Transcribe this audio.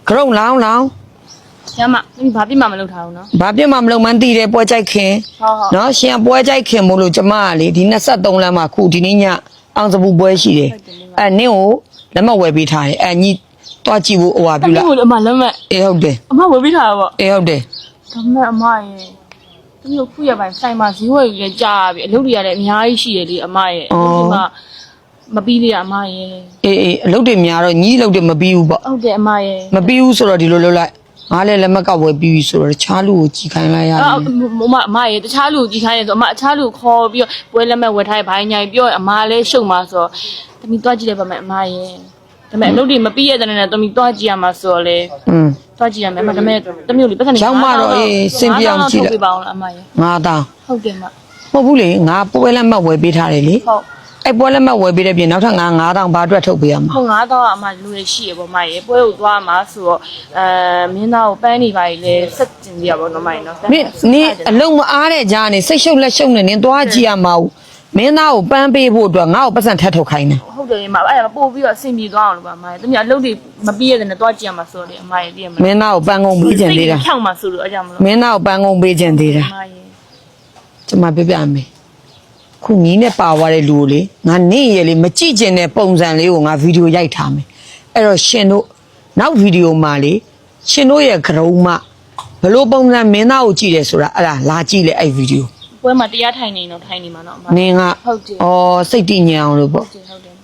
Grong long. ရမဘာပြစ်မှမလုပ်ထားဘူးနော် ဘာပြမမလုံးမန်းတည်တယ်ပွဲကြိုက်ခင် ဟုတ် နော်ရှင်ပွဲကြိုက်ခင်မို့လို့ကျမကလေဒီ23လမ်းမှာခုဒီနေ့ညအောင်စပူပွဲရှိတယ်အဲနင်းကိုလက်မဝယ်ပေးထားတယ်အဲညီတွားကြည့်ဖို့ဟိုဟာပြုလိုက် အမလက်မဲ့ အေးဟုတ်တယ် အမဝယ်ပေးထားတာပေါ့ အေးဟုတ်တယ် ဒါမဲ့အမရဲ့သူတို့ခုရပိုင်းဆိုင်မှာဈေးဝယ်ရကြားပြီအလုပ်တွေရတယ်အများကြီးရှိတယ်လေအမရဲ့ဒီမှာမပြီးသေးတာအမရဲ့ အေးအလုပ်တွေများတော့ညီအလုပ်တွေမပြီးဘူးပေါ့ ဟုတ်တယ်အမရဲ့ မပြီးဘူးဆိုတော့ဒီလိုလုပ်လိုက်ငါလည်းလက်မကဝယ်ပြီးပြီဆိုတော့တခြားလူကိုကြည်ခိုင်းလိုက်ရတယ် အမရဲ့တခြားလူကြီးခိုင်းတယ်ဆိုအမအခြားလူခေါ်ပြီးတော့ပွဲလက်မဲ့ဝယ်ထားဘိုင်းညာပြောအမလည်းရှုံမှာဆိုတော့တမီတွားကြည့်တယ်ပါမယ်အမရဲ့ဒါမဲ့အလုပ်တွေမပြီးရတဲ့နဲ့တမီတွားကြည့်ရမှာဆိုတော့လေတွားကြည့်ရမယ်အမဒါမဲ့တမျိုးလေးပတ်စံနေ ရောက်မှတော့အေးစင်ပြောင်ကြည့်လိုက် ပေးပါအောင်လားအမရဲ့ 9000 ဟုတ်တယ်မ မဟုတ်ဘူးလေငါပွဲလက်မဝယ်ပေးထားတယ်လေ ဟုတ် အဲ့ပွဲလက်မဝယ်ပေးတဲ့ပြင်နောက်ထပ်ငါ9000ဘာအတွက်ထုတ်ပေးရမှာ ဟုတ်9000အမလူတွေရှိရပေါ့မရဲ့ပွဲကိုသွားမှာဆိုတော့မင်းသားကိုပန်းနေပါလေဆက်ကျင်ကြရပေါ့နော်မရဲ့နော် မင်းနေအလုံးမအားတဲ့ကြားနေစိတ်ရှုပ်လက်ရှုပ်နေနင်းသွားကြည့်ရမှာဘူးမင်းသားကိုပန်းပေးဖို့အတွက်ငါ့ကိုပတ်စံထပ်ထုတ်ခိုင်းတယ် ဟုတ်တယ်မအဲ့ဒါပို့ပြီးတော့အဆင်ပြေသွားအောင်လို့ပါမရဲ့တမီးအလုပ်တွေမပြီးရတဲ့နဲ့သွားကြည့်ရမှာဆိုတော့လေအမရဲ့တည်ရမှာ မင်းသားကိုပန်းကုန်ပေးခြင်းသေးတာ ဖြောက်မှာဆိုလို့အကြောင်းမလို့ မင်းသားကိုပန်းကုန်ပေးခြင်းသေးတာ မရဲ့ ကျမပြပြမယ်ခုညီနဲ့ပါသွားတဲ့လူကိုလေငါနေ့ရလေမကြည့်ကျင်တဲ့ပုံစံလေးကိုငါဗီဒီယိုရိုက်ထားမယ်အဲ့တော့ရှင်တို့နောက်ဗီဒီယိုမှာလေရှင်တို့ရဲ့ကရုံးမဘလို့ပုံစံမင်းသားကိုကြည့်တယ်ဆိုတာအဲ့ဒါလာကြည့်လေအဲ့ဗီဒီယို ပွဲမှာတရားထိုင်နေတော့ထိုင်နေမှာနော်အမ နင်းက ဟုတ်တယ် ဩစိတ်တည်ငြိမ်အောင်လို့ပေါ့ ဟုတ်တယ်